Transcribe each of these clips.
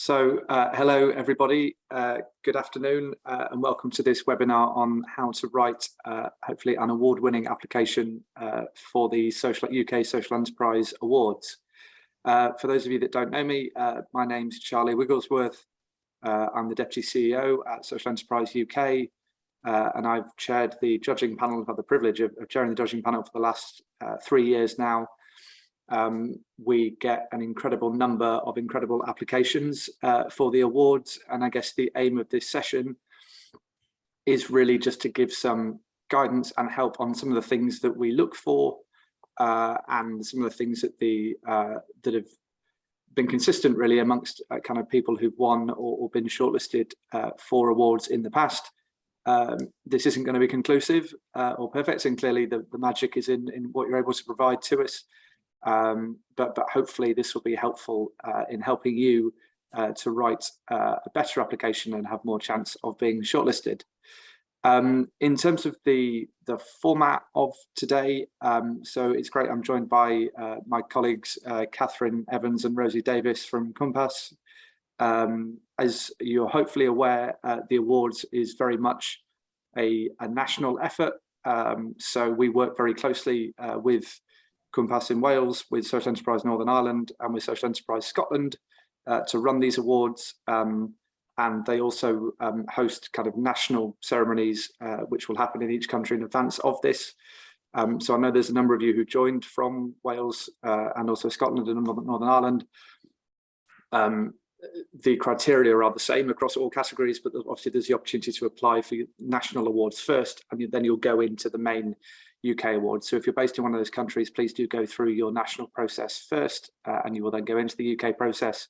Hello everybody, good afternoon and welcome to this webinar on how to write hopefully an award-winning application for the UK Social Enterprise Awards. For those of you that don't know me, my name's Charlie Wigglesworth. I'm the Deputy CEO at Social Enterprise UK and I've chaired the judging panel. I've had the privilege of chairing the judging panel for the last 3 years now. We get an incredible number of incredible applications for the awards, and I guess the aim of this session is really just to give some guidance and help on some of the things that we look for and some of the things that that have been consistent really amongst kind of people who've won or been shortlisted for awards in the past. This isn't going to be conclusive or perfect, and clearly the magic is in what you're able to provide to us. But hopefully this will be helpful in helping you to write a better application and have more chance of being shortlisted. In terms of the format of today, so it's great. I'm joined by my colleagues Catherine Evans and Rosie Davis from Compass. As you're hopefully aware, the awards is very much a national effort. So we work very closely with Compass in Wales, with Social Enterprise Northern Ireland and with Social Enterprise Scotland to run these awards, and they also host kind of national ceremonies which will happen in each country in advance of this. So I know there's a number of you who joined from Wales and also Scotland and Northern Ireland. The criteria are the same across all categories, but obviously there's the opportunity to apply for national awards first, and then you'll go into the main UK awards. So if you're based in one of those countries, please do go through your national process first, and you will then go into the UK process.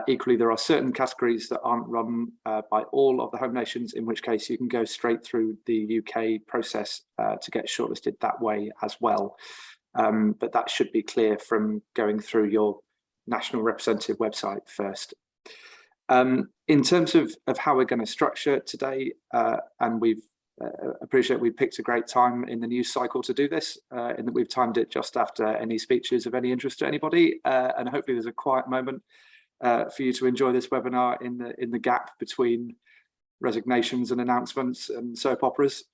Equally, there are certain categories that aren't run by all of the home nations, in which case you can go straight through the UK process to get shortlisted that way as well. But that should be clear from going through your national representative website first. In terms of how we're going to structure today, and appreciate we picked a great time in the news cycle to do this, in that we've timed it just after any speeches of any interest to anybody, and hopefully there's a quiet moment for you to enjoy this webinar in the gap between resignations and announcements and soap operas.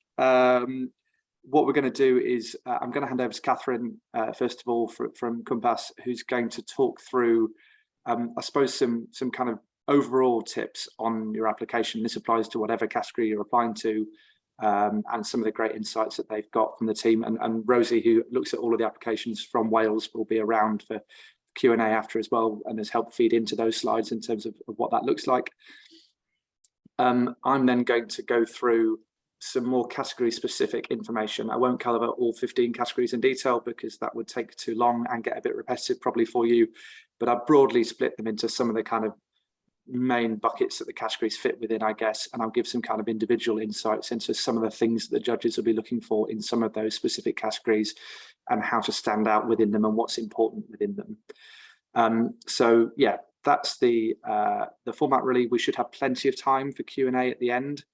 What we're going to do is I'm going to hand over to Catherine first of all from Compass, who's going to talk through I suppose some kind of overall tips on your application. This applies to whatever category you're applying to, and some of the great insights that they've got from the team. And Rosie, who looks at all of the applications from Wales, will be around for Q&A after as well, and has helped feed into those slides in terms of what that looks like. I'm then going to go through some more category specific information. I won't cover all 15 categories in detail because that would take too long and get a bit repetitive probably for you, but I've broadly split them into some of the kind of main buckets that the categories fit within, I guess, and I'll give some kind of individual insights into some of the things that the judges will be looking for in some of those specific categories and how to stand out within them and what's important within them. So yeah, that's the format really. We should have plenty of time for Q&A at the end.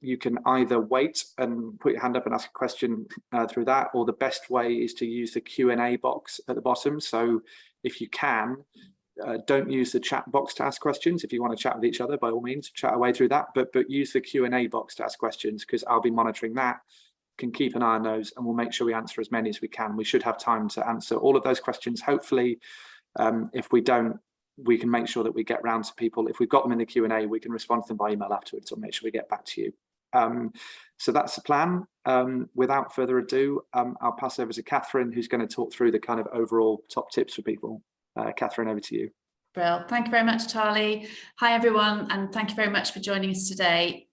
You can either wait and put your hand up and ask a question through that, or the best way is to use the Q&A box at the bottom. So if you can, don't use the chat box to ask questions. If you want to chat with each other, by all means, chat away through that, but use the Q&A box to ask questions, because I'll be monitoring that, can keep an eye on those, and we'll make sure we answer as many as we can. We should have time to answer all of those questions, hopefully. If we don't, we can make sure that we get round to people. If we've got them in the Q&A, we can respond to them by email afterwards, or make sure we get back to you. So that's the plan. Without further ado, I'll pass over to Catherine, who's going to talk through the kind of overall top tips for people. Catherine, over to you. Brill. Thank you very much, Charlie. Hi, everyone, and thank you very much for joining us today.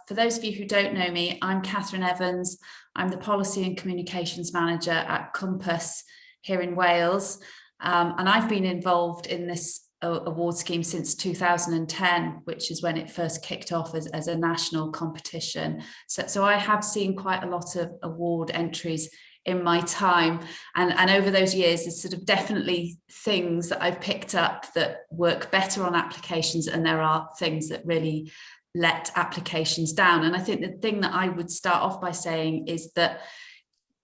For those of you who don't know me, I'm Catherine Evans. I'm the Policy and Communications Manager at Compass here in Wales, and I've been involved in this award scheme since 2010, which is when it first kicked off as a national competition. So I have seen quite a lot of award entries in my time, and over those years there's sort of definitely things that I've picked up that work better on applications, and there are things that really let applications down. And I think the thing that I would start off by saying is that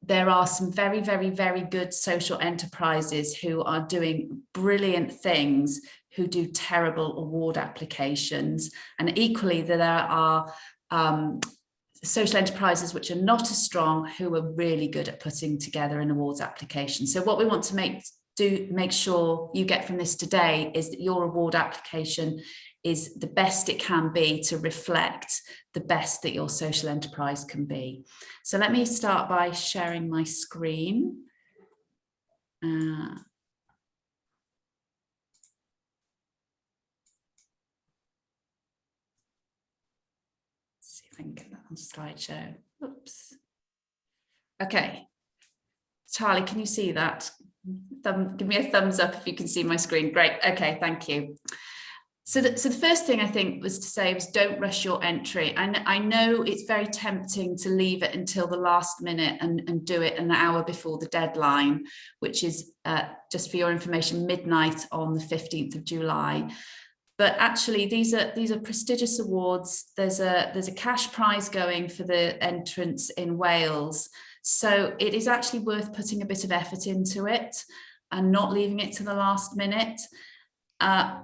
there are some very, very, very good social enterprises who are doing brilliant things, who do terrible award applications. And equally, there are social enterprises which are not as strong, who are really good at putting together an awards application. So what we want to make sure you get from this today is that your award application is the best it can be to reflect the best that your social enterprise can be. So let me start by sharing my screen. See if I can get that on slideshow. Oops. Okay. Charlie, can you see that? Give me a thumbs up if you can see my screen. Great. Okay, thank you. So the first thing I think was to say was don't rush your entry. I know it's very tempting to leave it until the last minute and do it an hour before the deadline, which is just for your information, midnight on the 15th of July. But actually, these are prestigious awards. There's a cash prize going for the entrants in Wales. So it is actually worth putting a bit of effort into it and not leaving it to the last minute.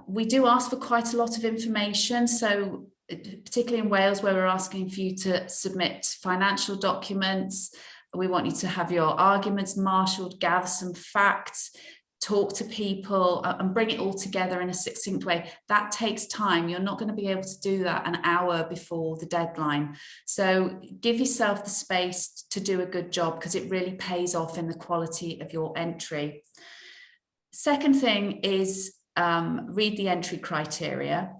We do ask for quite a lot of information. So particularly in Wales, where we're asking for you to submit financial documents, we want you to have your arguments marshaled, gather some facts, talk to people and bring it all together in a succinct way. That takes time. You're not going to be able to do that an hour before the deadline. So give yourself the space to do a good job, because it really pays off in the quality of your entry. Second thing is read the entry criteria.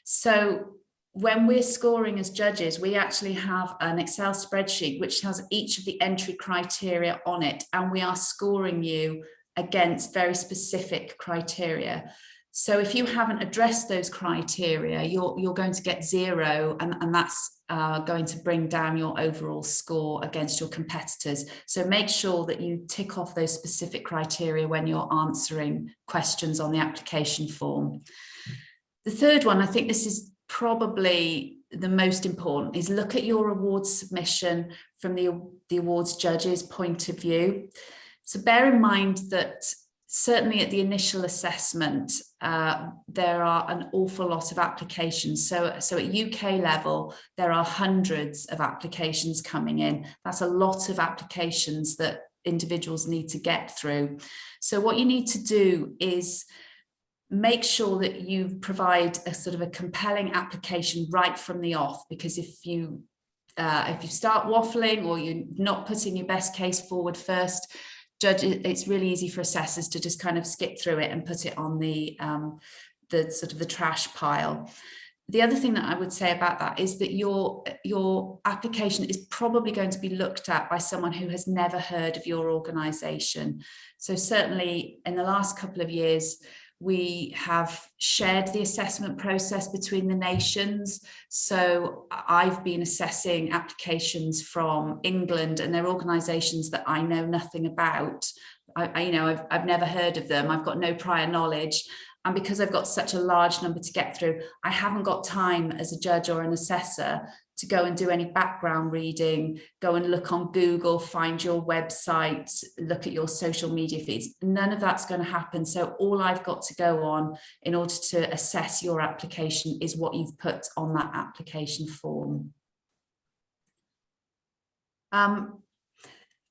So when we're scoring as judges, we actually have an Excel spreadsheet which has each of the entry criteria on it, and we are scoring you against very specific criteria. So if you haven't addressed those criteria, you're going to get 0, and that's going to bring down your overall score against your competitors. So make sure that you tick off those specific criteria when you're answering questions on the application form. The third one, I think this is probably the most important, is look at your awards submission from the awards judge's point of view. So bear in mind that certainly at the initial assessment, there are an awful lot of applications. So at UK level, there are hundreds of applications coming in. That's a lot of applications that individuals need to get through. So what you need to do is make sure that you provide a sort of a compelling application right from the off, because if you start waffling or you're not putting your best case forward first, it's really easy for assessors to just kind of skip through it and put it on the sort of the trash pile. The other thing that I would say about that is that your application is probably going to be looked at by someone who has never heard of your organisation. So certainly in the last couple of years, we have shared the assessment process between the nations. So I've been assessing applications from England, and they're organisations that I know nothing about. I've never heard of them. I've got no prior knowledge. And because I've got such a large number to get through, I haven't got time as a judge or an assessor to go and do any background reading, go and look on Google, find your website, look at your social media feeds. None of that's going to happen. So all I've got to go on in order to assess your application is what you've put on that application form.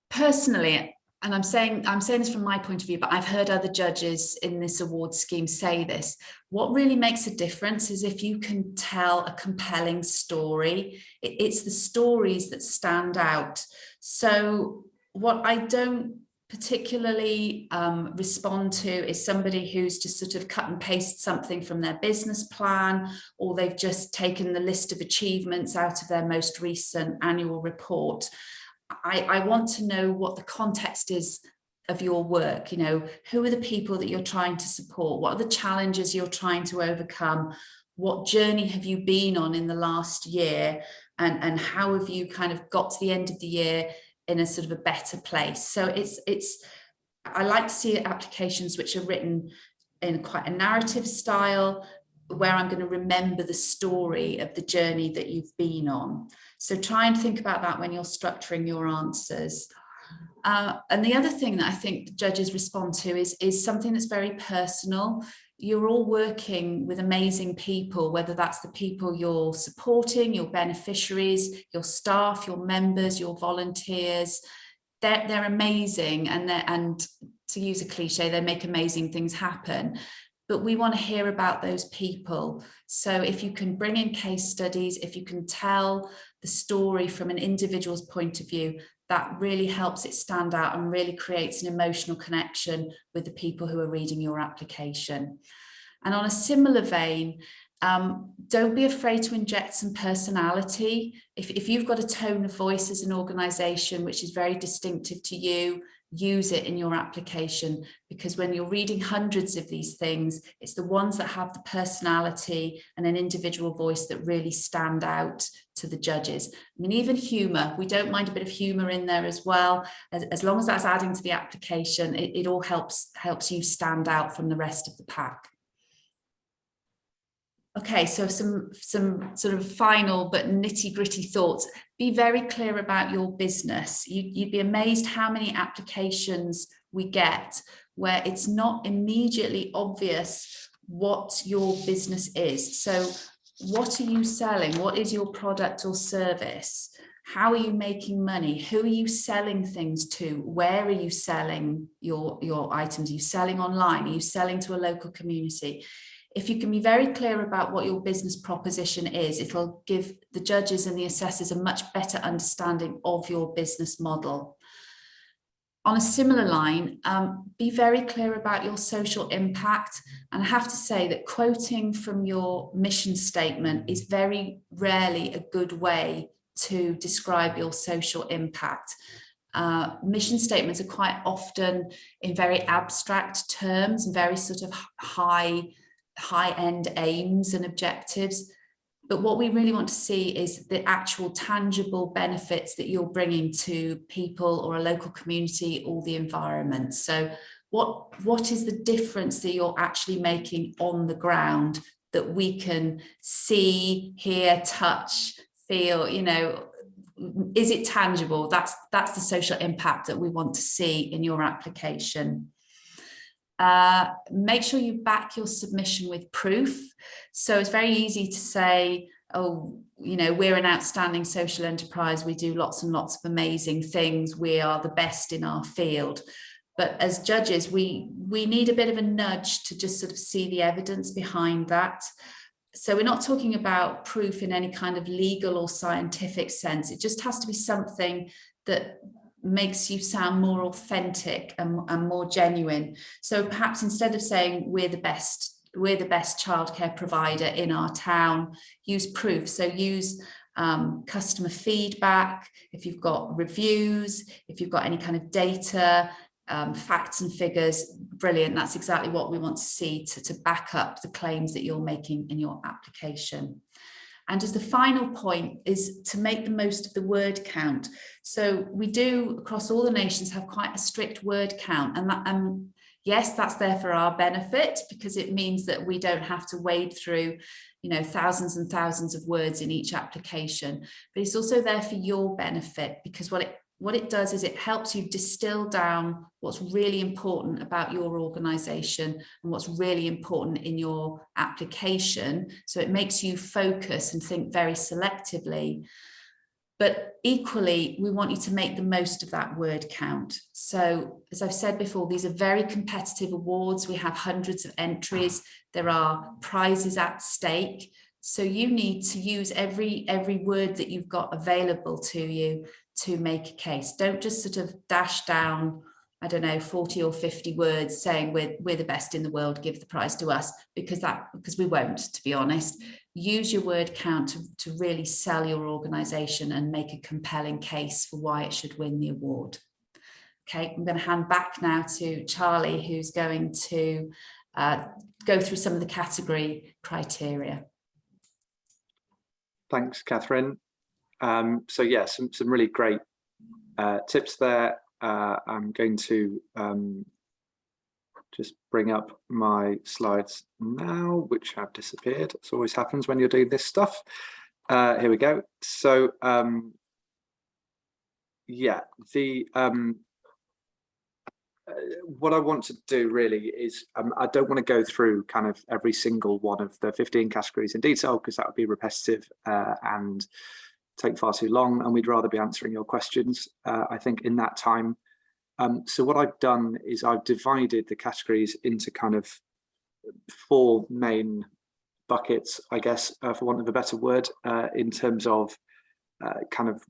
Personally, and I'm saying this from my point of view, but I've heard other judges in this award scheme say this. What really makes a difference is if you can tell a compelling story. It's the stories that stand out. So what I don't particularly respond to is somebody who's just sort of cut and paste something from their business plan, or they've just taken the list of achievements out of their most recent annual report. I want to know what the context is of your work. You know, who are the people that you're trying to support? What are the challenges you're trying to overcome? What journey have you been on in the last year? And how have you kind of got to the end of the year in a sort of a better place? So I like to see applications which are written in quite a narrative style, where I'm going to remember the story of the journey that you've been on. So try and think about that when you're structuring your answers. And the other thing that I think the judges respond to is something that's very personal. You're all working with amazing people, whether that's the people you're supporting, your beneficiaries, your staff, your members, your volunteers. They're amazing, and to use a cliche, they make amazing things happen. But we want to hear about those people. So if you can bring in case studies, if you can tell the story from an individual's point of view, that really helps it stand out and really creates an emotional connection with the people who are reading your application. And on a similar vein, don't be afraid to inject some personality. If you've got a tone of voice as an organisation which is very distinctive to you, use it in your application, because when you're reading hundreds of these things, it's the ones that have the personality and an individual voice that really stand out to the judges. I mean, even humour, we don't mind a bit of humour in there as well, as long as that's adding to the application. It all helps you stand out from the rest of the pack. Okay, so some sort of final but nitty-gritty thoughts. Be very clear about your business. You'd be amazed how many applications we get where it's not immediately obvious what your business is. So what are you selling? What is your product or service? How are you making money? Who are you selling things to? Where are you selling your items? Are you selling online? Are you selling to a local community? If you can be very clear about what your business proposition is, it'll give the judges and the assessors a much better understanding of your business model. On a similar line, be very clear about your social impact. And I have to say that quoting from your mission statement is very rarely a good way to describe your social impact. Mission statements are quite often in very abstract terms and very sort of high-end aims and objectives. But what we really want to see is the actual tangible benefits that you're bringing to people or a local community or the environment. So what is the difference that you're actually making on the ground that we can see, hear, touch, feel? You know, is it tangible? That's the social impact that we want to see in your application. Make sure you back your submission with proof. So it's very easy to say, oh, you know, we're an outstanding social enterprise. We do lots and lots of amazing things. We are the best in our field. But as judges, we need a bit of a nudge to just sort of see the evidence behind that. So we're not talking about proof in any kind of legal or scientific sense. It just has to be something that makes you sound more authentic and more genuine. So perhaps instead of saying we're the best childcare provider in our town, use proof. So use customer feedback, if you've got reviews, if you've got any kind of data, facts and figures, brilliant. That's exactly what we want to see to back up the claims that you're making in your application. And as the final point is to make the most of the word count. So we do across all the nations have quite a strict word count, and yes, that's there for our benefit because it means that we don't have to wade through, you know, thousands and thousands of words in each application. But it's also there for your benefit because what it does is it helps you distill down what's really important about your organisation and what's really important in your application. So it makes you focus and think very selectively. But equally, we want you to make the most of that word count. So as I've said before, these are very competitive awards. We have hundreds of entries. There are prizes at stake. So you need to use every word that you've got available to you to make a case. Don't just sort of dash down, I don't know, 40 or 50 words saying we're the best in the world, give the prize to us, because we won't, to be honest. Use your word count to really sell your organisation and make a compelling case for why it should win the award. Okay, I'm going to hand back now to Charlie, who's going to go through some of the category criteria. Thanks, Catherine. So yeah, some really great tips there. I'm going to just bring up my slides now, which have disappeared. This always happens when you're doing this stuff. Here we go. So Yeah, what I want to do really is I don't want to go through kind of every single one of the 15 categories in detail, because that would be repetitive and take far too long, and we'd rather be answering your questions, I think, in that time. So what I've done is I've divided the categories into kind of 4 main buckets, I guess, for want of a better word, in terms of kind of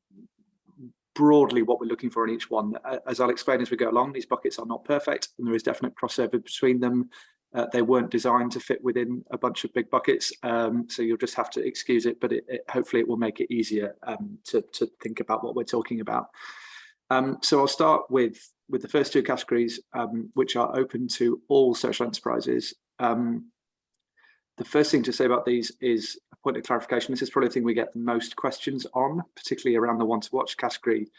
broadly what we're looking for in each one. As I'll explain as we go along, these buckets are not perfect, and there is definite crossover between them. They weren't designed to fit within a bunch of big buckets, so you'll just have to excuse it, but hopefully it will make it easier to think about what we're talking about. So I'll start with the first 2 categories, which are open to all social enterprises. The first thing to say about these is a point of clarification. This is probably the thing we get the most questions on, particularly around the want-to-watch category.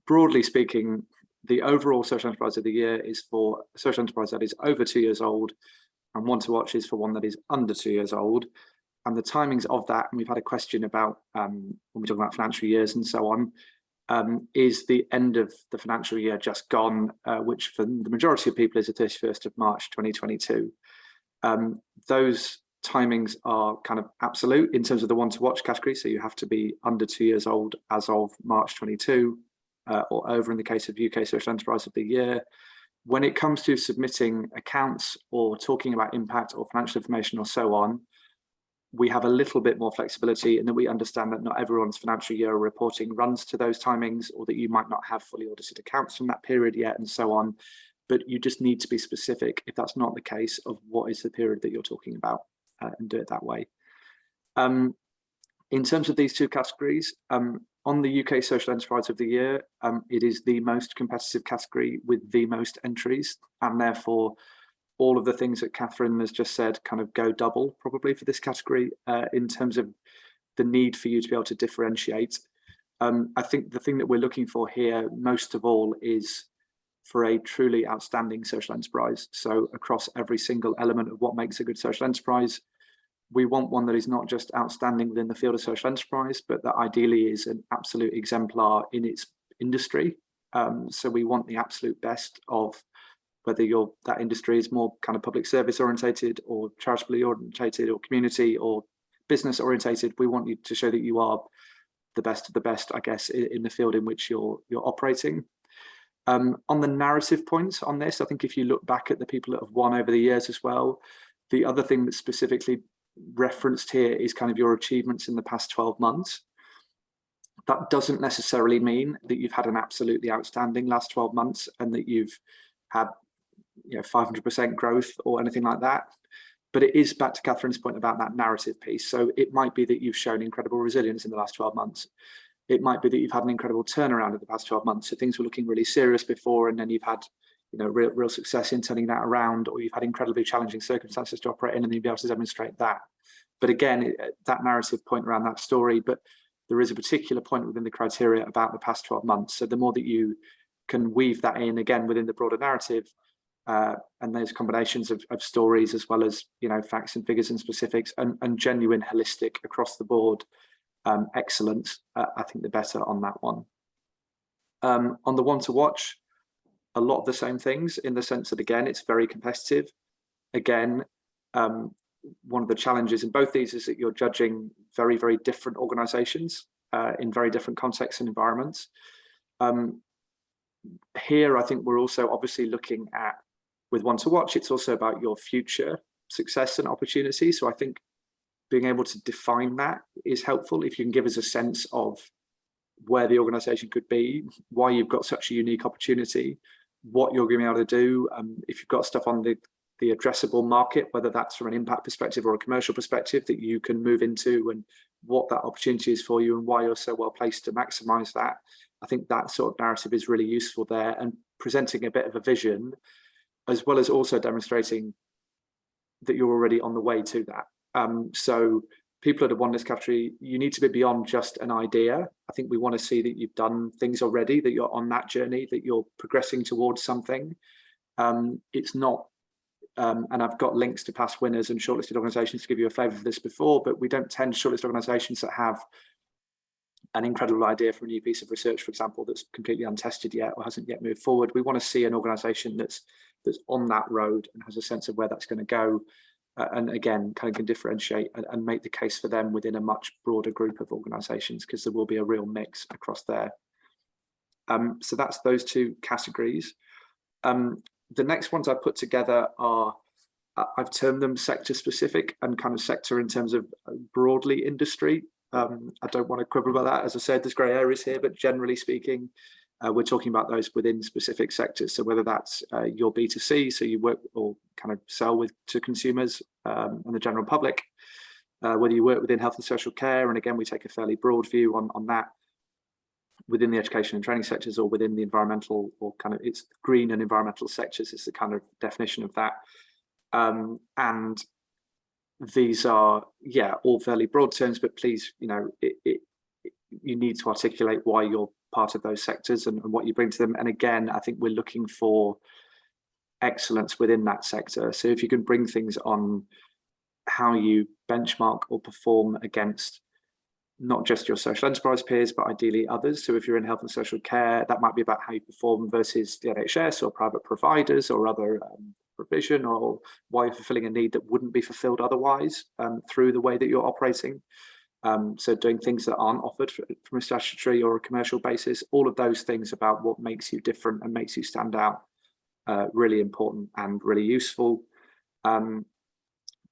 Broadly speaking, the overall social enterprise of the year is for a social enterprise that is over 2 years old, and want-to-watch is for one that is under 2 years old. And the timings of that, and we've had a question about when we're talking about financial years and so on, is the end of the financial year just gone, which for the majority of people is the 31st of March 2022. Those timings are kind of absolute in terms of the want-to-watch category, so you have to be under 2 years old as of March 22, or over in the case of UK Social Enterprise of the Year. When it comes to submitting accounts or talking about impact or financial information or so on, we have a little bit more flexibility in that we understand that not everyone's financial year reporting runs to those timings, or that you might not have fully audited accounts from that period yet and so on. But you just need to be specific, if that's not the case, of what is the period that you're talking about, and do it that way. In terms of these 2 categories, on the UK Social Enterprise of the Year, it is the most competitive category with the most entries, and therefore all of the things that Catherine has just said kind of go double probably for this category, in terms of the need for you to be able to differentiate. I think the thing that we're looking for here most of all is for a truly outstanding social enterprise. So across every single element of what makes a good social enterprise, we want one that is not just outstanding within the field of social enterprise, but that ideally is an absolute exemplar in its industry. So we want the absolute best of whether that industry is more kind of public service orientated or charitably orientated or community or business orientated. We want you to show that you are the best of the best, I guess, in the field in which you're operating. On the narrative points on this, I think if you look back at the people that have won over the years as well, the other thing that's specifically referenced here is kind of your achievements in the past 12 months. That doesn't necessarily mean that you've had an absolutely outstanding last 12 months and that you've had 500% growth or anything like that. But it is back to Catherine's point about that narrative piece. So it might be that you've shown incredible resilience in the last 12 months. It might be that you've had an incredible turnaround in the past 12 months. So things were looking really serious before, and then you've had real success in turning that around, or you've had incredibly challenging circumstances to operate in, and you'll be able to demonstrate that. But again, that narrative point around that story, but there is a particular point within the criteria about the past 12 months. So the more that you can weave that in again within the broader narrative, and those combinations of stories as well as facts and figures and specifics and genuine holistic across the board excellence, I think the better on that one. On the one to watch, a lot of the same things in the sense that again it's very competitive. Again, one of the challenges in both these is that you're judging very, very different organizations in very different contexts and environments. Here I think we're also obviously looking at, with one to watch, it's also about your future success and opportunity. So I think being able to define that is helpful. If you can give us a sense of where the organization could be, why you've got such a unique opportunity, what you're going to be able to do, if you've got stuff on the addressable market, whether that's from an impact perspective or a commercial perspective that you can move into, and what that opportunity is for you and why you're so well placed to maximize that. I think that sort of narrative is really useful there, and presenting a bit of a vision, as well as also demonstrating that you're already on the way to that. So people that have won this category, you need to be beyond just an idea. I think we want to see that you've done things already, that you're on that journey, that you're progressing towards something. It's not, and I've got links to past winners and shortlisted organizations to give you a flavor of this before, but we don't tend to shortlist organizations that have an incredible idea for a new piece of research, for example, that's completely untested yet or hasn't yet moved forward. We want to see an organisation that's on that road and has a sense of where that's going to go, and again, kind of can differentiate and make the case for them within a much broader group of organisations, because there will be a real mix across there. So that's those two categories. The next ones I put together are, I've termed them sector specific and kind of sector in terms of broadly industry. I don't want to quibble about that. As I said, there's grey areas here, but generally speaking, we're talking about those within specific sectors. So whether that's your B2C, so you work or kind of sell to consumers and the general public, whether you work within health and social care, and again, we take a fairly broad view on that, within the education and training sectors, or within the environmental, or kind of it's green and environmental sectors is the kind of definition of that. And these are, yeah, all fairly broad terms, but please, you know, you need to articulate why you're part of those sectors and what you bring to them. And again, I think we're looking for excellence within that sector. So if you can bring things on how you benchmark or perform against not just your social enterprise peers, but ideally others. So if you're in health and social care, that might be about how you perform versus the NHS or private providers or other provision, or why you're fulfilling a need that wouldn't be fulfilled otherwise through the way that you're operating. So doing things that aren't offered from a statutory or a commercial basis, all of those things about what makes you different and makes you stand out, really important and really useful.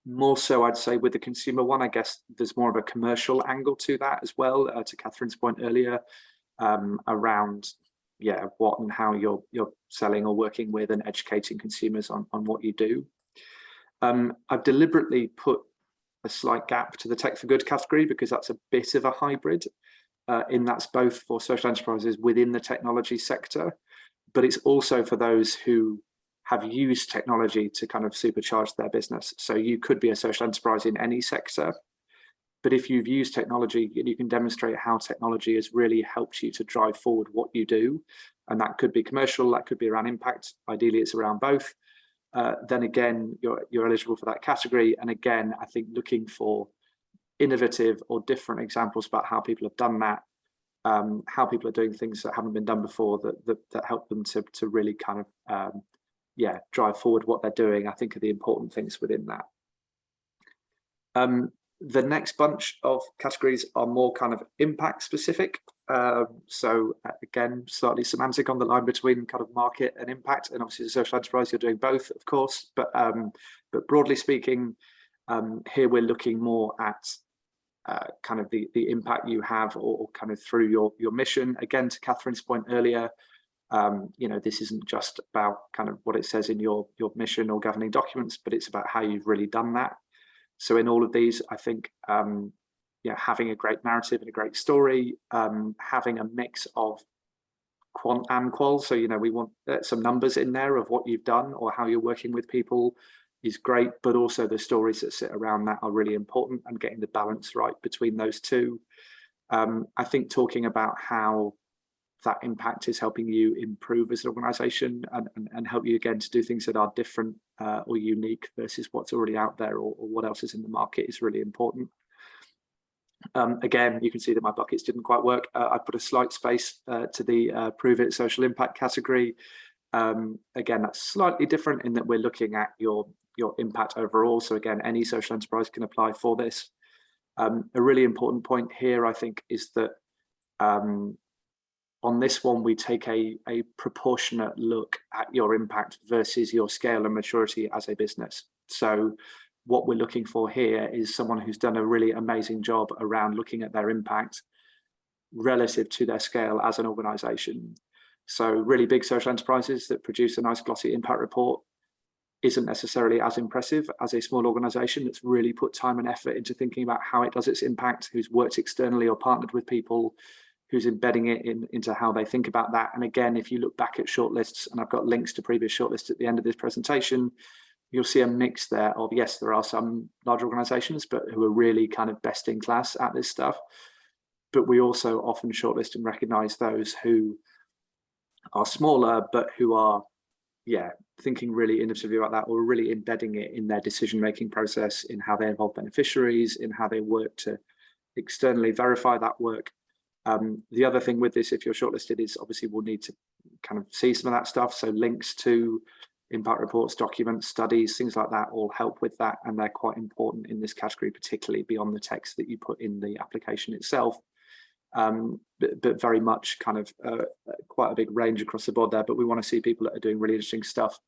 More so, I'd say with the consumer one, I guess there's more of a commercial angle to that as well, to Catherine's point earlier, around, yeah, what and how you're selling or working with and educating consumers on what you do. I've deliberately put a slight gap to the tech for good category because that's a bit of a hybrid, in that's both for social enterprises within the technology sector, but it's also for those who have used technology to kind of supercharge their business. So you could be a social enterprise in any sector, but if you've used technology and you can demonstrate how technology has really helped you to drive forward what you do, and that could be commercial, that could be around impact, ideally it's around both, then again, you're eligible for that category. And again, I think looking for innovative or different examples about how people have done that, how people are doing things that haven't been done before, that help them to really kind of yeah, drive forward what they're doing, I think are the important things within that. The next bunch of categories are more kind of impact specific. So again, slightly semantic on the line between kind of market and impact, and obviously as a social enterprise, you're doing both, of course, but broadly speaking, here we're looking more at kind of the impact you have, or kind of through your mission. Again, to Catherine's point earlier, you know, this isn't just about kind of what it says in your mission or governing documents, but it's about how you've really done that. So in all of these, I think, yeah, having a great narrative and a great story, having a mix of quant and qual. So, you know, we want some numbers in there of what you've done or how you're working with people is great, but also the stories that sit around that are really important, and getting the balance right between those two. I think talking about how that impact is helping you improve as an organization and help you again to do things that are different or unique versus what's already out there, or what else is in the market, is really important. Again, you can see that my buckets didn't quite work. I put a slight space to the prove it social impact category. Again, that's slightly different in that we're looking at your impact overall. So again, any social enterprise can apply for this. A really important point here, I think, is that on this one, we take a proportionate look at your impact versus your scale and maturity as a business. So what we're looking for here is someone who's done a really amazing job around looking at their impact relative to their scale as an organization. So really big social enterprises that produce a nice glossy impact report isn't necessarily as impressive as a small organization that's really put time and effort into thinking about how it does its impact, who's worked externally or partnered with people, who's embedding it into how they think about that. And again, if you look back at shortlists, and I've got links to previous shortlists at the end of this presentation, you'll see a mix there of, yes, there are some large organizations, but who are really kind of best in class at this stuff. But we also often shortlist and recognize those who are smaller, but who are, yeah, thinking really innovatively about that, or really embedding it in their decision-making process, in how they involve beneficiaries, in how they work to externally verify that work. The other thing with this, if you're shortlisted, is obviously we'll need to kind of see some of that stuff. So links to impact reports, documents, studies, things like that all help with that. And they're quite important in this category, particularly beyond the text that you put in the application itself. But very much kind of quite a big range across the board there. But we want to see people that are doing really interesting stuff,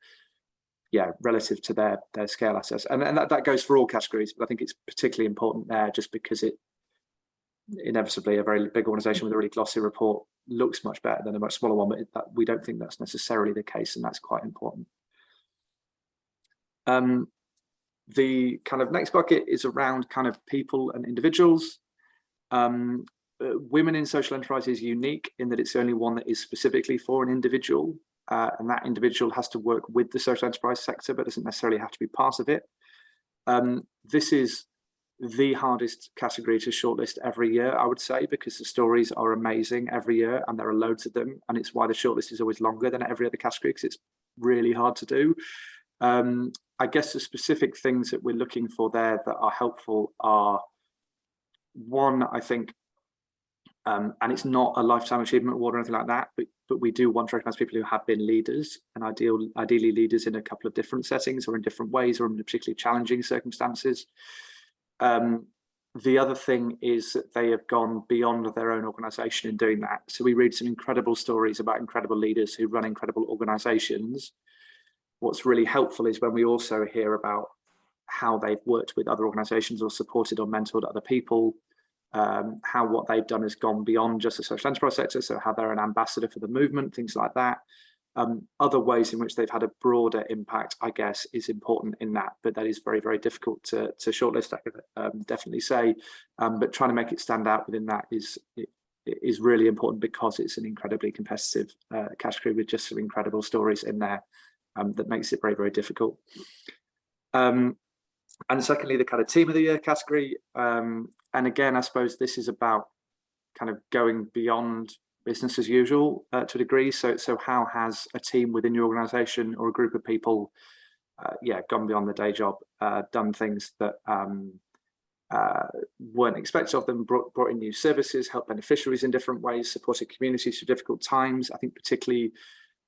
relative to their scale assets. And that goes for all categories, but I think it's particularly important there just because it inevitably a very big organization with a really glossy report looks much better than a much smaller one, but we don't think that's necessarily the case, and that's quite important. The kind of next bucket is around kind of people and individuals. Women in social enterprise is unique in that it's the only one that is specifically for an individual, and that individual has to work with the social enterprise sector, but doesn't necessarily have to be part of it. This is the hardest category to shortlist every year, I would say, because the stories are amazing every year and there are loads of them, and it's why the shortlist is always longer than every other category, because it's really hard to do. I guess the specific things that we're looking for there that are helpful are, one, I think, and it's not a lifetime achievement award or anything like that, but we do want to recognize people who have been leaders, and ideally leaders in a couple of different settings or in different ways or in particularly challenging circumstances. The other thing is that they have gone beyond their own organization in doing that. So we read some incredible stories about incredible leaders who run incredible organizations. What's really helpful is when we also hear about how they've worked with other organizations or supported or mentored other people, how what they've done has gone beyond just the social enterprise sector, so how they're an ambassador for the movement, things like that. Other ways in which they've had a broader impact, I guess, is important in that, but that is very, very difficult to shortlist, I could definitely say. But trying to make it stand out within that is really important, because it's an incredibly competitive category with just some incredible stories in there that makes it very, very difficult. And secondly, the kind of team of the year category. And again, I suppose this is about kind of going beyond business as usual to a degree. So how has a team within your organization or a group of people gone beyond the day job, done things that weren't expected of them, brought in new services, helped beneficiaries in different ways, supported communities through difficult times. I think particularly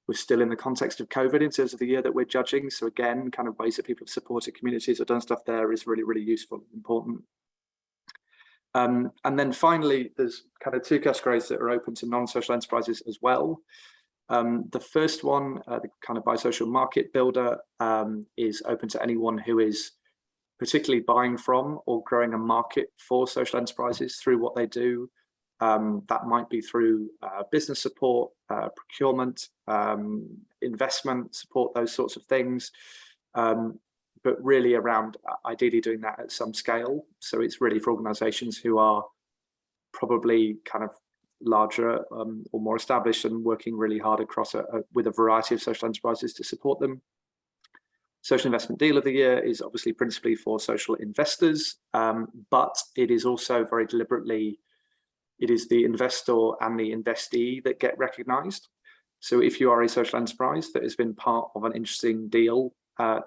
we're still in the context of COVID in terms of the year that we're judging. So again, kind of ways that people have supported communities or done stuff there is really, really useful and important. And then finally, there's kind of two categories that are open to non-social enterprises as well. The first one, the kind of biosocial market builder, is open to anyone who is particularly buying from or growing a market for social enterprises through what they do. That might be through business support, procurement, investment support, those sorts of things. But really around ideally doing that at some scale. So it's really for organizations who are probably kind of larger or more established and working really hard across with a variety of social enterprises to support them. Social Investment Deal of the Year is obviously principally for social investors, but it is also very deliberately, it is the investor and the investee that get recognized. So if you are a social enterprise that has been part of an interesting deal,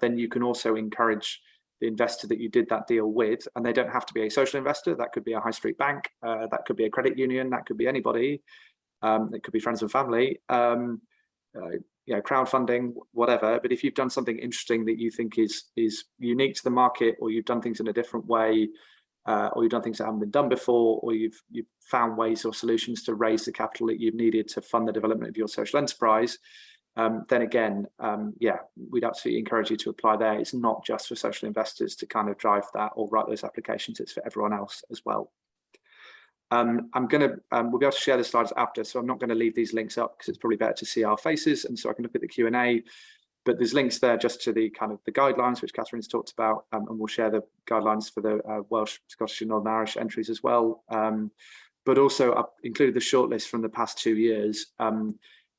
then you can also encourage the investor that you did that deal with, and they don't have to be a social investor. That could be a high street bank, that could be a credit union, that could be anybody, it could be friends and family, crowdfunding, whatever. But if you've done something interesting that you think is unique to the market, or you've done things in a different way, or you've done things that haven't been done before, or you've found ways or solutions to raise the capital that you've needed to fund the development of your social enterprise, then again, we'd absolutely encourage you to apply there. It's not just for social investors to kind of drive that or write those applications, it's for everyone else as well. we'll be able to share the slides after, so I'm not going to leave these links up because it's probably better to see our faces, and so I can look at the Q&A. But there's links there just to the kind of the guidelines which Catherine's talked about, and we'll share the guidelines for the Welsh, Scottish and Northern Irish entries as well. But also I've included the shortlist from the past 2 years.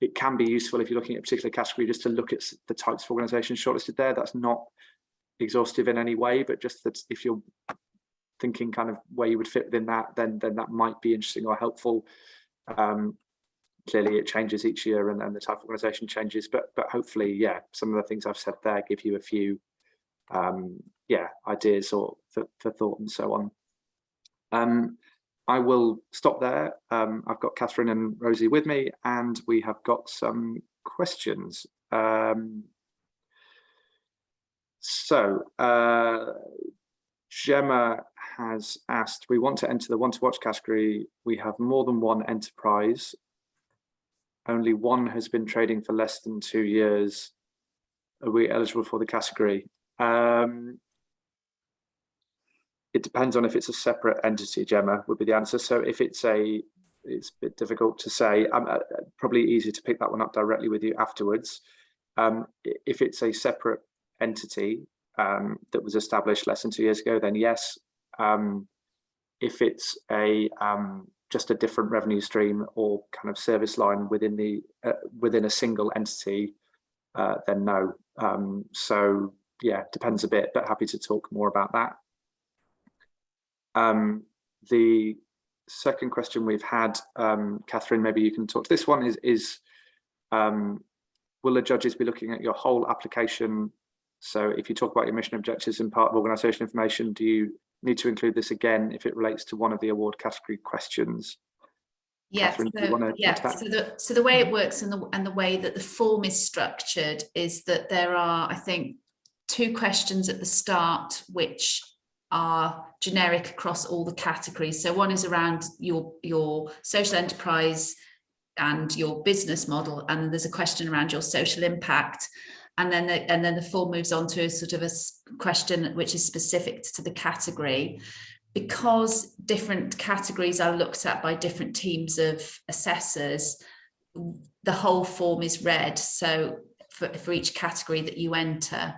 It can be useful if you're looking at a particular category just to look at the types of organisations shortlisted there. That's not exhaustive in any way, but just that if you're thinking kind of where you would fit within that, then that might be interesting or helpful. Clearly it changes each year and the type of organisation changes, but hopefully, yeah, some of the things I've said there give you a few ideas or for thought and so on. I will stop there. I've got Catherine and Rosie with me, and we have got some questions. Gemma has asked, we want to enter the one to watch category. We have more than one enterprise. Only one has been trading for less than 2 years. Are we eligible for the category? It depends on if it's a separate entity, Gemma, would be the answer. So if it's a bit difficult to say. Probably easier to pick that one up directly with you afterwards. If it's a separate entity that was established less than 2 years ago, then yes. If it's just a different revenue stream or kind of service line within a single entity, then no. So yeah, depends a bit, but happy to talk more about that. The second question we've had, Catherine, maybe you can talk to this one, is will the judges be looking at your whole application? So if you talk about your mission objectives and part of organisation information, do you need to include this again if it relates to one of the award category questions? Yes, Catherine, so the way it works and the way that the form is structured is that there are, I think, 2 questions at the start which are generic across all the categories. So one is around your social enterprise and your business model, and there's a question around your social impact, and then the form moves on to a sort of a question which is specific to the category. Because different categories are looked at by different teams of assessors, the whole form is read, so for each category that you enter.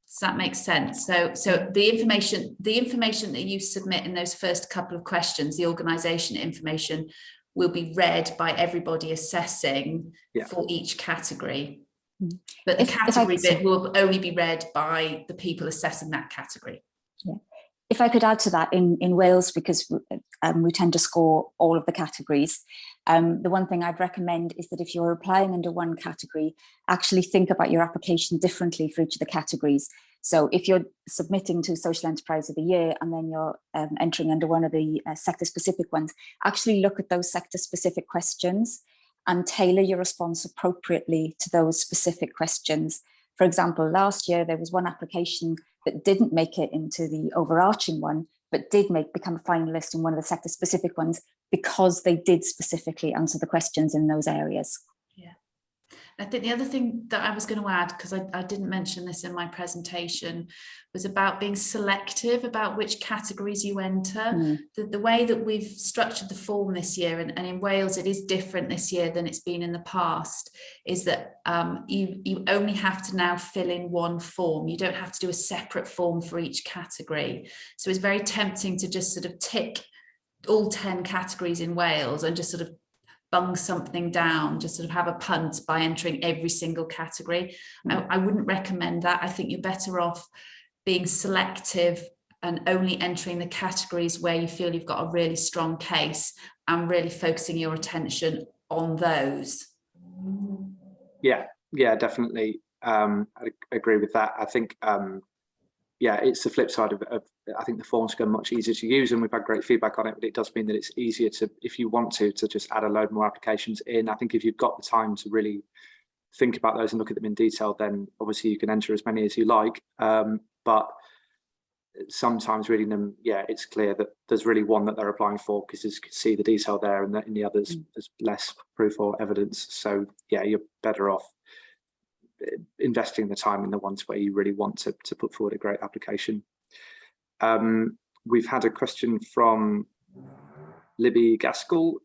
Does that make sense? So the information that you submit in those first couple of questions, the organisation information, will be read by everybody assessing for each category. But the category bit will only be read by the people assessing that category. Yeah. If I could add to that, in Wales, because we tend to score all of the categories, the one thing I'd recommend is that if you're applying under one category, actually think about your application differently for each of the categories. So if you're submitting to Social Enterprise of the Year and then you're entering under one of the sector-specific ones, actually look at those sector-specific questions and tailor your response appropriately to those specific questions. For example, last year there was one application that didn't make it into the overarching one, but did become a finalist in one of the sector-specific ones because they did specifically answer the questions in those areas. Yeah. I think the other thing that I was going to add, because I didn't mention this in my presentation, was about being selective about which categories you enter. The way that we've structured the form this year, and in Wales it is different this year than it's been in the past, is that you only have to now fill in one form. You don't have to do a separate form for each category. So it's very tempting to just sort of tick all 10 categories in Wales and just sort of bung something down, just sort of have a punt by entering every single category. I wouldn't recommend that. I think you're better off being selective and only entering the categories where you feel you've got a really strong case and really focusing your attention on those. Yeah, definitely. I agree with that. I think it's the flip side of I think the form's become much easier to use, and we've had great feedback on it, but it does mean that it's easier to, if you want to just add a load more applications in. I think if you've got the time to really think about those and look at them in detail, then obviously you can enter as many as you like. But sometimes reading them, it's clear that there's really one that they're applying for, because you can see the detail there, and in the others there's less proof or evidence. So you're better off investing the time in the ones where you really want to put forward a great application. We've had a question from Libby Gaskell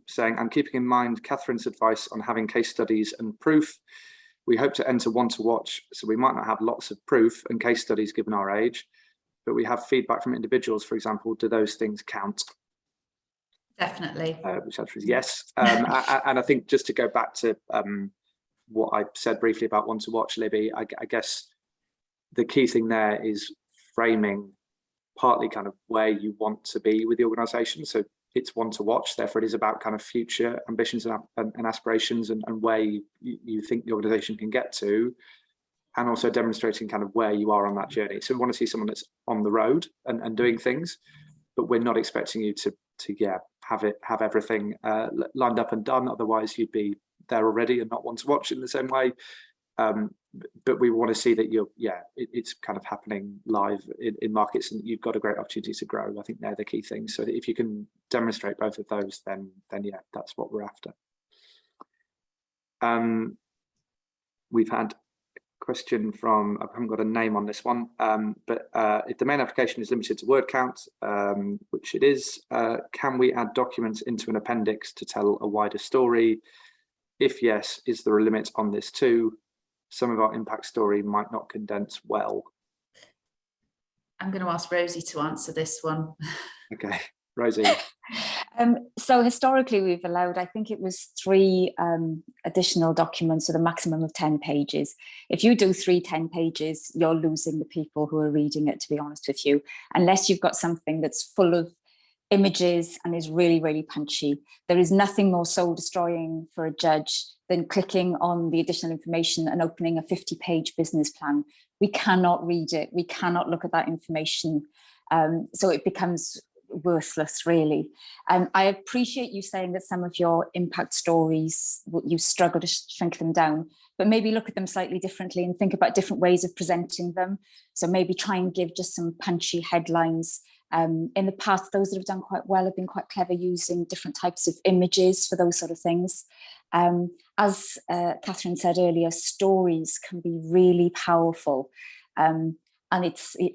saying, I'm keeping in mind Catherine's advice on having case studies and proof. We hope to enter one to watch, so we might not have lots of proof and case studies given our age, but we have feedback from individuals, for example. Do those things count? Definitely. Which answer is yes. And I think just to go back to what I said briefly about one to watch, Libby, I guess the key thing there is framing partly kind of where you want to be with the organisation. So it's one to watch, therefore it is about kind of future ambitions and aspirations and where you think the organisation can get to, and also demonstrating kind of where you are on that journey. So we want to see someone that's on the road and doing things, but we're not expecting you to have everything lined up and done. Otherwise, you'd be there already and not want to watch in the same way. But we want to see that it's kind of happening live in markets, and you've got a great opportunity to grow. I think they're the key things. So if you can demonstrate both of those, then yeah, that's what we're after. We've had a question from, I haven't got a name on this one, but if the main application is limited to word count, which it is, can we add documents into an appendix to tell a wider story? If yes, is there a limit on this too? Some of our impact story might not condense well. I'm going to ask Rosie to answer this one. Okay, Rosie. So historically, we've allowed, I think it was 3 additional documents with a maximum of 10 pages. If you do 3 10 pages, you're losing the people who are reading it, to be honest with you, unless you've got something that's full of images and is really, really punchy. There is nothing more soul destroying for a judge than clicking on the additional information and opening a 50-page business plan. We cannot read it. We cannot look at that information. So it becomes worthless, really. I appreciate you saying that some of your impact stories, you struggle to shrink them down, but maybe look at them slightly differently and think about different ways of presenting them. So maybe try and give just some punchy headlines. In the past, those that have done quite well have been quite clever using different types of images for those sort of things. As Catherine said earlier, stories can be really powerful. And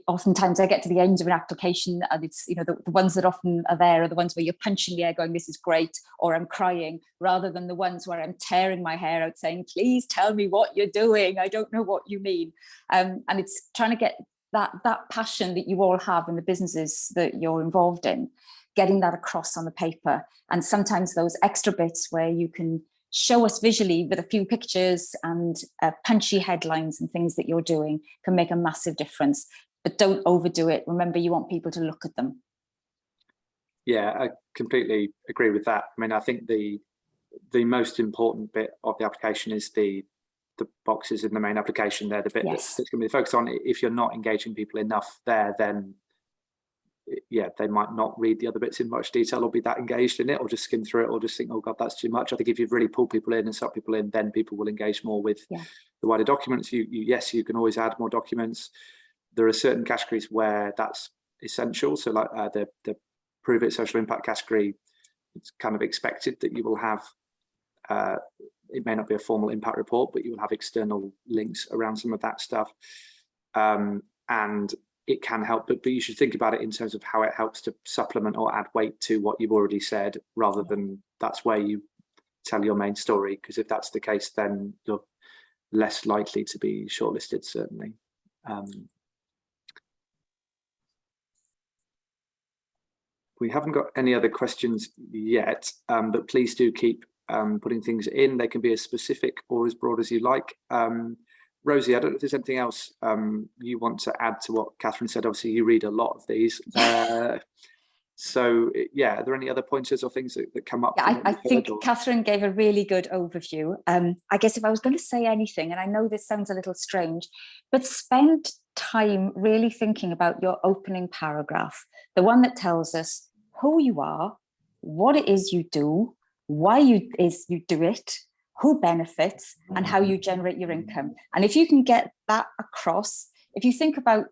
oftentimes I get to the end of an application and it's, the ones that often are there are the ones where you're punching the air going, this is great, or I'm crying, rather than the ones where I'm tearing my hair out saying, please tell me what you're doing. I don't know what you mean. And it's trying to get that passion that you all have in the businesses that you're involved in, getting that across on the paper. And sometimes those extra bits where you can show us visually with a few pictures and punchy headlines and things that you're doing can make a massive difference. But don't overdo it. Remember, you want people to look at them. Yeah, I completely agree with that. I mean, I think the most important bit of the application is the boxes in the main application. They're the bit that's going to be focused on. If you're not engaging people enough there, then yeah, they might not read the other bits in much detail or be that engaged in it, or just skim through it, or just think, oh God, that's too much. I think if you've really pulled people in and sucked people in, then people will engage more with the wider documents. Yes, you can always add more documents. There are certain categories where that's essential. So like the Prove It social impact category, it's kind of expected that you will have, it may not be a formal impact report, but you will have external links around some of that stuff. And it can help, but you should think about it in terms of how it helps to supplement or add weight to what you've already said, rather than that's where you tell your main story. Because if that's the case, then you're less likely to be shortlisted, certainly. We haven't got any other questions yet, but please do keep putting things in. They can be as specific or as broad as you like. Rosie, I don't know if there's anything else you want to add to what Catherine said. Obviously, you read a lot of these. So, yeah, are there any other pointers or things that come up? Yeah, I think Catherine gave a really good overview. I guess if I was going to say anything, and I know this sounds a little strange, but spend time really thinking about your opening paragraph, the one that tells us who you are, what it is you do, why you do it, who benefits, and how you generate your income. And if you can get that across, if you think about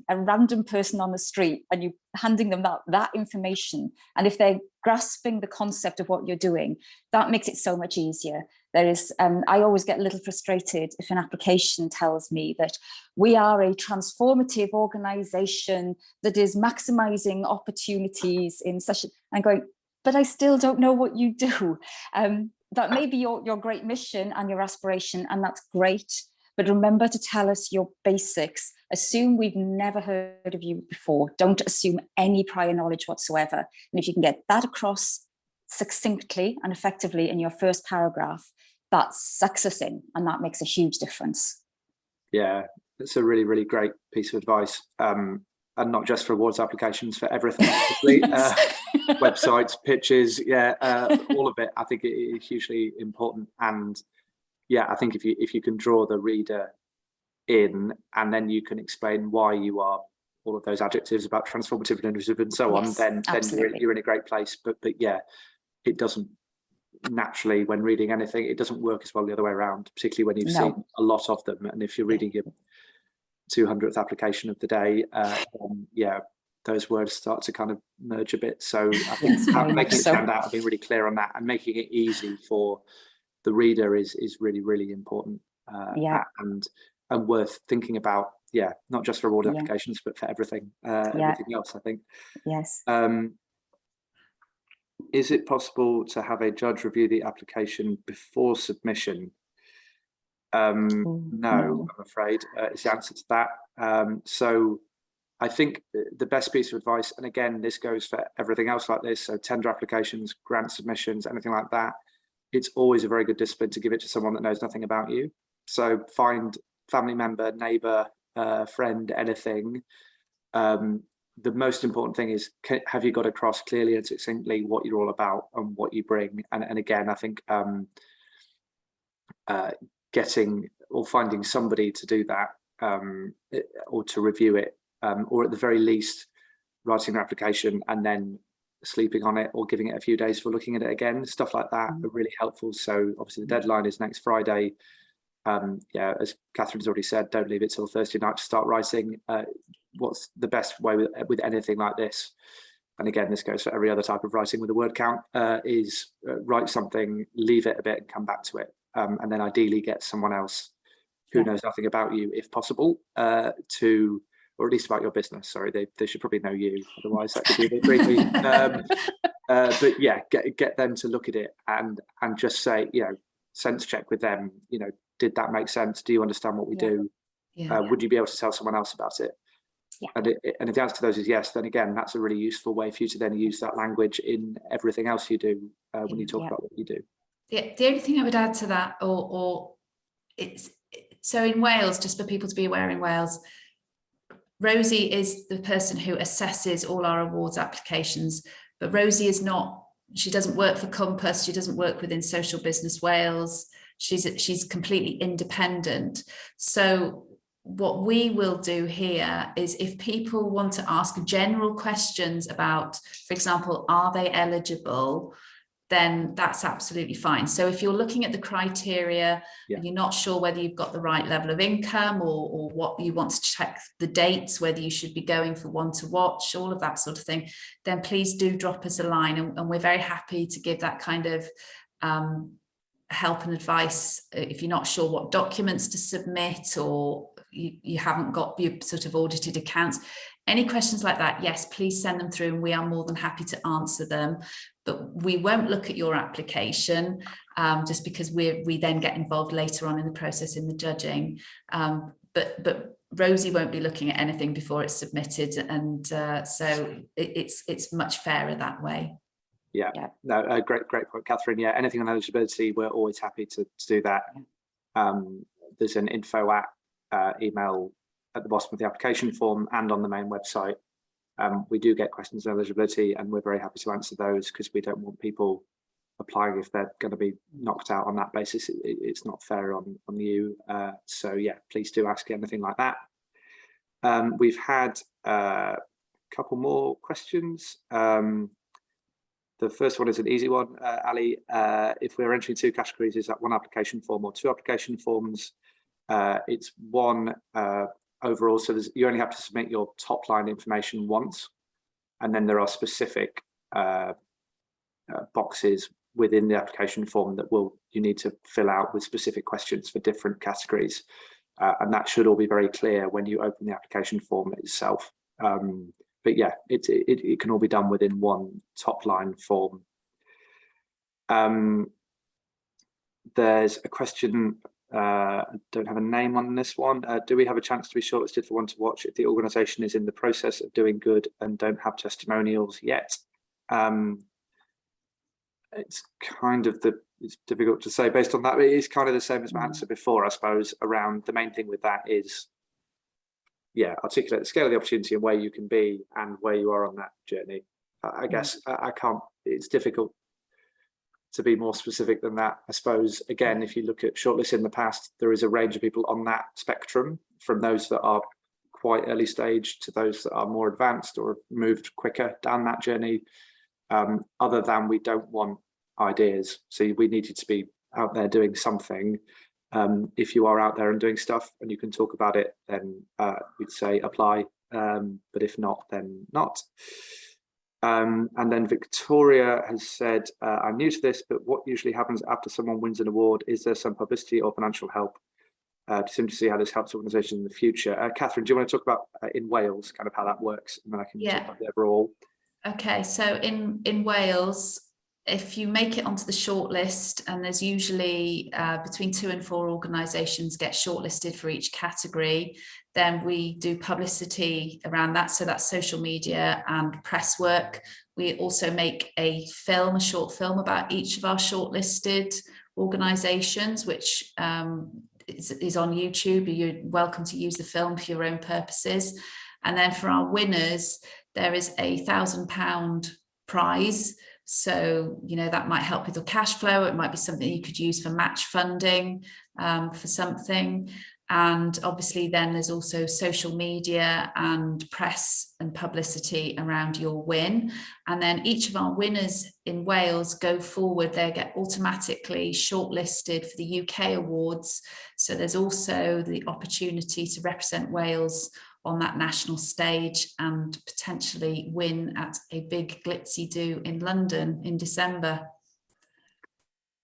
a random person on the street and you handing them that information, and if they're grasping the concept of what you're doing, that makes it so much easier. There is, I always get a little frustrated if an application tells me that we are a transformative organization that is maximizing opportunities in such, I'm going, but I still don't know what you do. That may be your great mission and your aspiration, and that's great. But remember to tell us your basics. Assume we've never heard of you before. Don't assume any prior knowledge whatsoever. And if you can get that across succinctly and effectively in your first paragraph, that sucks us in, and that makes a huge difference. Yeah, it's a really, really great piece of advice. And not just for awards applications, for everything, websites, pitches, all of it. I think it is hugely important. And yeah, I think if you can draw the reader in, and then you can explain why you are all of those adjectives about transformative and innovative and so on, then you're in a great place. But yeah, it doesn't naturally, when reading anything, it doesn't work as well the other way around, particularly when you've seen a lot of them. And if you're reading your 200th application of the day, yeah, those words start to kind of merge a bit. So I think making it stand out, being really clear on that, and making it easy for the reader is really, really important. And worth thinking about, not just for award applications, but for everything else, I think. Yes. Is it possible to have a judge review the application before submission? No, I'm afraid is the answer to that. So I think the best piece of advice, and again, this goes for everything else like this, so tender applications, grant submissions, anything like that, it's always a very good discipline to give it to someone that knows nothing about you. So find family member, neighbor, friend, anything. The most important thing is, have you got across clearly and succinctly what you're all about and what you bring? And again, I think getting or finding somebody to do that or to review it, or at the very least writing an application and then sleeping on it or giving it a few days for looking at it again, stuff like that are really helpful. So obviously the deadline is next Friday. As Catherine's already said, don't leave it till Thursday night to start writing. What's the best way with anything like this, and again this goes for every other type of writing with a word count, is write something, leave it a bit and come back to it, and then ideally get someone else who knows nothing about you, if possible, to, or at least about your business. Sorry, they should probably know you, otherwise that could be a bit creepy. But yeah, get them to look at it and just say, sense check with them, did that make sense? Do you understand what we do? Would you be able to tell someone else about it? And if the answer to those is yes, then again, that's a really useful way for you to then use that language in everything else you do when you talk about what you do. The only thing I would add to that, or it's so in Wales, just for people to be aware, in Wales, Rosie is the person who assesses all our awards applications, but Rosie is not, she doesn't work for Compass, she doesn't work within Social Business Wales, she's completely independent. So what we will do here is, if people want to ask general questions about, for example, are they eligible, then that's absolutely fine. So if you're looking at the criteria and you're not sure whether you've got the right level of income or what you want to check the dates, whether you should be going for one to watch, all of that sort of thing, then please do drop us a line, and we're very happy to give that kind of help and advice if you're not sure what documents to submit, or you haven't got your sort of audited accounts. Any questions like that, yes, please send them through and we are more than happy to answer them. But we won't look at your application just because we then get involved later on in the process in the judging. But Rosie won't be looking at anything before it's submitted, and so it's much fairer that way. No, great point, Catherine. Anything on eligibility, we're always happy to do that. There's an info email at the bottom of the application form and on the main website. We do get questions on eligibility, and we're very happy to answer those, because we don't want people applying if they're going to be knocked out on that basis. It's not fair on you. So yeah, please do ask anything like that. We've had a couple more questions. The first one is an easy one, Ali. If we're entering two categories, is that one application form or two application forms? It's one overall, so you only have to submit your top line information once, and then there are specific boxes within the application form that you need to fill out with specific questions for different categories, and that should all be very clear when you open the application form itself. But yeah, it can all be done within one top line form. There's a question, I don't have a name on this one. Do we have a chance to be shortlisted for one to watch if the organisation is in the process of doing good and don't have testimonials yet? It's kind of it's difficult to say based on that. It's kind of the same as my answer before, I suppose, around the main thing with that is, articulate the scale of the opportunity and where you can be and where you are on that journey. I guess I can't, it's difficult to be more specific than that. I suppose, again, if you look at shortlists in the past, there is a range of people on that spectrum, from those that are quite early stage to those that are more advanced or have moved quicker down that journey. Other than we don't want ideas. So we need you to be out there doing something. If you are out there and doing stuff and you can talk about it, then we'd say apply. But if not, then not. And then Victoria has said, I'm new to this, but what usually happens after someone wins an award? Is there some publicity or financial help to simply see how this helps organisations in the future? Catherine, do you want to talk about in Wales, kind of how that works? And then I can talk about the overall. Okay, so in Wales, if you make it onto the shortlist, and there's usually between 2 and 4 organisations get shortlisted for each category, then we do publicity around that. So that's social media and press work. We also make a short film about each of our shortlisted organisations, which is on YouTube. You're welcome to use the film for your own purposes. And then for our winners, there is a £1,000 prize. So, that might help with your cash flow. It might be something you could use for match funding for something. And obviously then there's also social media and press and publicity around your win. And then each of our winners in Wales go forward, they get automatically shortlisted for the UK awards. So there's also the opportunity to represent Wales on that national stage and potentially win at a big glitzy do in London in December.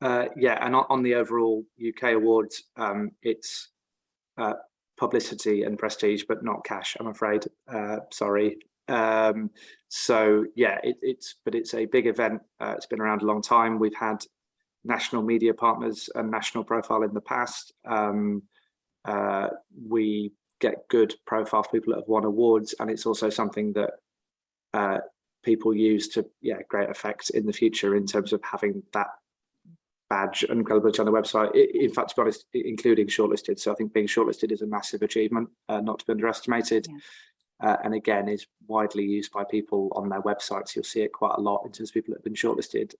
And on the overall UK awards, it's publicity and prestige, but not cash, I'm afraid. Sorry. So yeah, it's a big event. It's been around a long time. We've had national media partners and national profile in the past. We get good profile for people that have won awards, and it's also something that people use to great effect in the future in terms of having that badge and credibility on the website. In fact, to be honest, including shortlisted. So I think being shortlisted is a massive achievement, not to be underestimated. And again, is widely used by people on their websites. You'll see it quite a lot in terms of people that have been shortlisted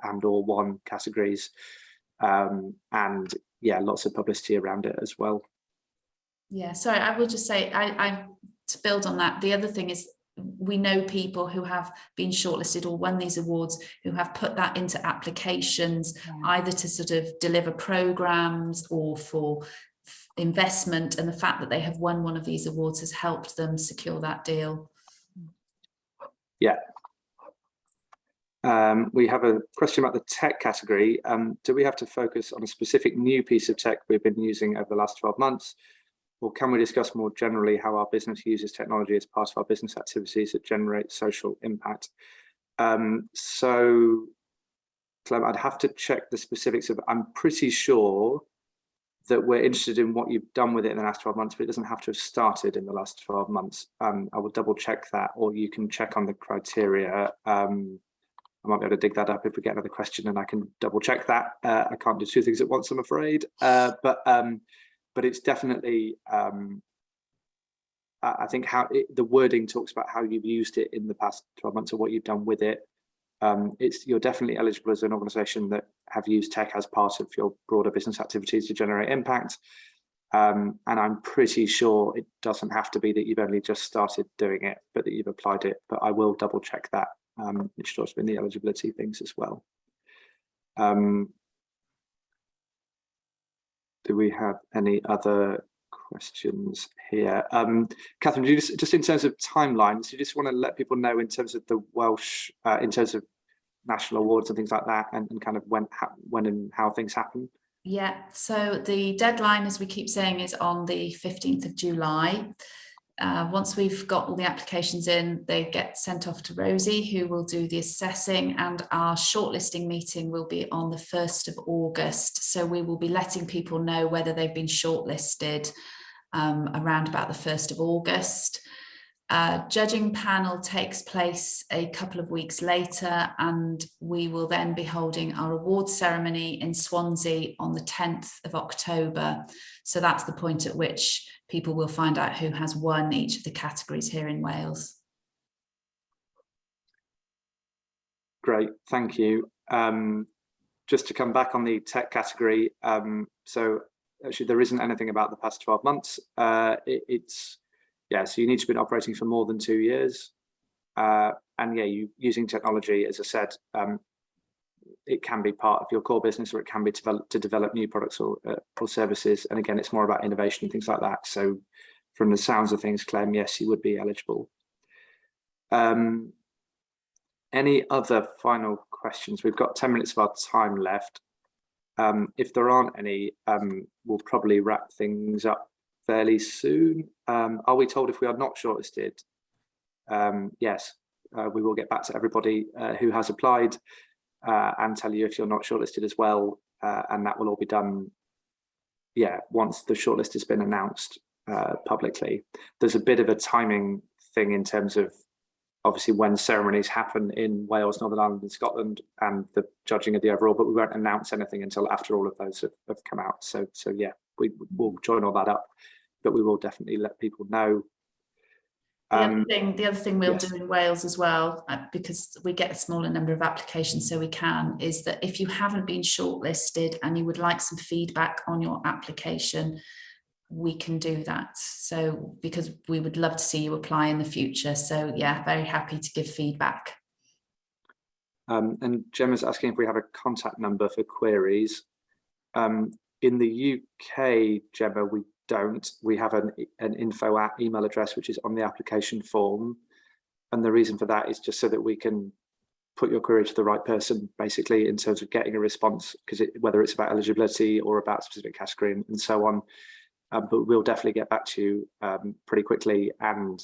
and or won categories, and lots of publicity around it as well. Yeah, sorry, I will just say, I to build on that, the other thing is we know people who have been shortlisted or won these awards who have put that into applications, either to sort of deliver programs or for investment, and the fact that they have won one of these awards has helped them secure that deal. Yeah. We have a question about the tech category. Do we have to focus on a specific new piece of tech we've been using over the last 12 months? Or can we discuss more generally how our business uses technology as part of our business activities that generate social impact? So, Clem, I'd have to check the specifics of, I'm pretty sure that we're interested in what you've done with it in the last 12 months, but it doesn't have to have started in the last 12 months. I will double check that, or you can check on the criteria. I might be able to dig that up if we get another question, and I can double check that. I can't do 2 things at once, I'm afraid. But it's definitely, I think the wording talks about how you've used it in the past 12 months or what you've done with it. You're definitely eligible as an organisation that have used tech as part of your broader business activities to generate impact. And I'm pretty sure it doesn't have to be that you've only just started doing it, but that you've applied it. But I will double check that. It should also be in the eligibility things as well. Do we have any other questions here? Catherine, do you just in terms of timelines, you just want to let people know in terms of the Welsh, in terms of national awards and things like that, and kind of when and how things happen? Yeah, so the deadline, as we keep saying, is on the 15th of July. Once we've got all the applications in, they get sent off to Rosie, who will do the assessing, and our shortlisting meeting will be on the 1st of August. So we will be letting people know whether they've been shortlisted around about the 1st of August. Judging panel takes place a couple of weeks later, and we will then be holding our awards ceremony in Swansea on the 10th of October. So that's the point at which people will find out who has won each of the categories here in Wales. Great, thank you. Just to come back on the tech category, so actually there isn't anything about the past 12 months. so you need to be operating for more than 2 years. And yeah, using technology, as I said, it can be part of your core business, or it can be to develop new products or services. And again, it's more about innovation and things like that. So from the sounds of things, Clem, yes, you would be eligible. Any other final questions? We've got 10 minutes of our time left. If there aren't any, we'll probably wrap things up fairly soon. Are we told if we are not shortlisted? Yes, we will get back to everybody who has applied and tell you if you're not shortlisted as well. And that will all be done, once the shortlist has been announced publicly. There's a bit of a timing thing in terms of obviously when ceremonies happen in Wales, Northern Ireland and Scotland, and the judging of the overall, but we won't announce anything until after all of those have come out. So yeah, we will join all that up, but we will definitely let people know. The other thing we'll do in Wales as well, because we get a smaller number of applications, so we can, is that if you haven't been shortlisted and you would like some feedback on your application, we can do that. So because we would love to see you apply in the future. So yeah, very happy to give feedback. And Gemma's asking if we have a contact number for queries. In the UK, Gemma, we don't. We have an info email address which is on the application form, and the reason for that is just so that we can put your query to the right person, basically, in terms of getting a response, because whether it's about eligibility or about specific category and so on. But we'll definitely get back to you pretty quickly, and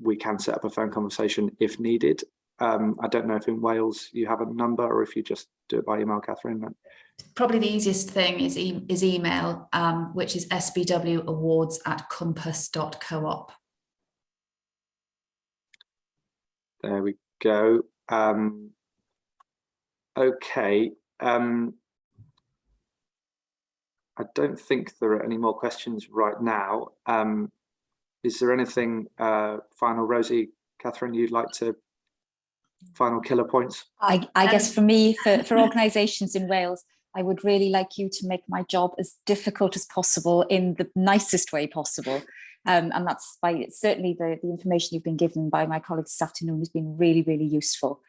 we can set up a phone conversation if needed. I don't know if in Wales you have a number or if you just do it by email, Catherine. Probably the easiest thing is email, which is sbwawards@compass.coop. There we go. Okay. I don't think there are any more questions right now. Is there anything final, Rosie, Catherine, you'd like to, final killer points? I guess for me, for organisations in Wales, I would really like you to make my job as difficult as possible in the nicest way possible. And that's by certainly the information you've been given by my colleagues this afternoon has been really, really useful.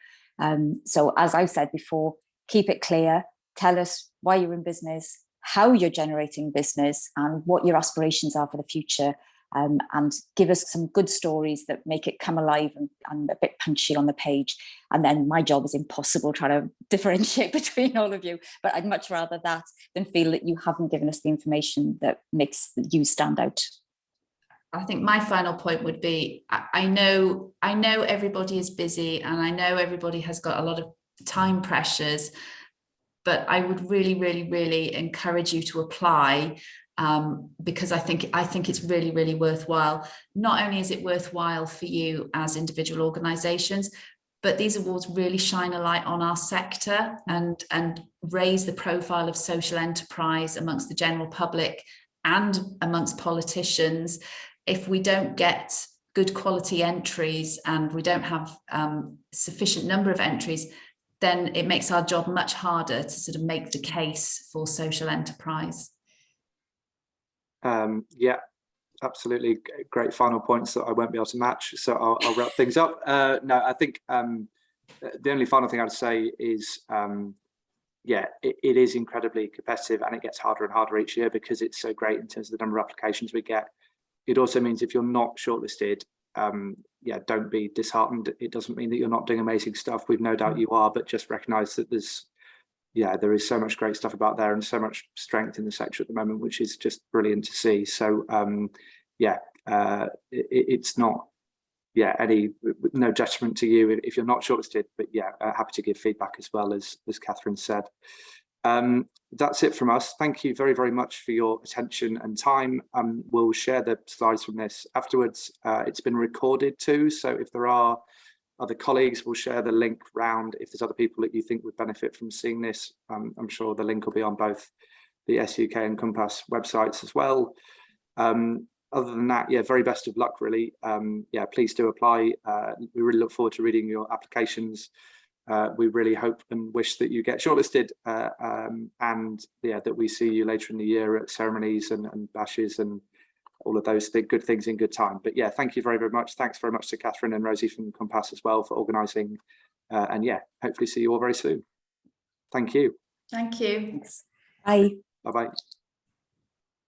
So as I've said before, keep it clear, tell us why you're in business, how you're generating business, and what your aspirations are for the future, and give us some good stories that make it come alive and a bit punchy on the page. And then my job is impossible trying to differentiate between all of you, but I'd much rather that than feel that you haven't given us the information that makes you stand out. I think my final point would be, I know everybody is busy, and I know everybody has got a lot of time pressures, but I would really, really, really encourage you to apply, because I think it's really, really worthwhile. Not only is it worthwhile for you as individual organisations, but these awards really shine a light on our sector and raise the profile of social enterprise amongst the general public and amongst politicians. If we don't get good quality entries and we don't have sufficient number of entries, then it makes our job much harder to sort of make the case for social enterprise. Yeah, absolutely. Great final points that I won't be able to match. So I'll wrap things up. No, I think the only final thing I'd say is, it is incredibly competitive, and it gets harder and harder each year because it's so great in terms of the number of applications we get. It also means if you're not shortlisted, don't be disheartened. It doesn't mean that you're not doing amazing stuff. We've no doubt you are, but just recognise that there is so much great stuff about there and so much strength in the sector at the moment, which is just brilliant to see. So it's not no judgment to you if you're not shortlisted, but happy to give feedback as well, as Catherine said. That's it from us. Thank you very, very much for your attention and time. We'll share the slides from this afterwards. It's been recorded too, so if there are other colleagues, we'll share the link round. If there's other people that you think would benefit from seeing this, I'm sure the link will be on both the SUK and Compass websites as well. Other than that, very best of luck, really. Please do apply. We really look forward to reading your applications. We really hope and wish that you get shortlisted, and that we see you later in the year at ceremonies and bashes and all of those good things in good time. But yeah, thank you very, very much. Thanks very much to Catherine and Rosie from Compass as well for organising. And yeah, hopefully see you all very soon. Thank you. Thank you. Thanks. Bye. Bye-bye.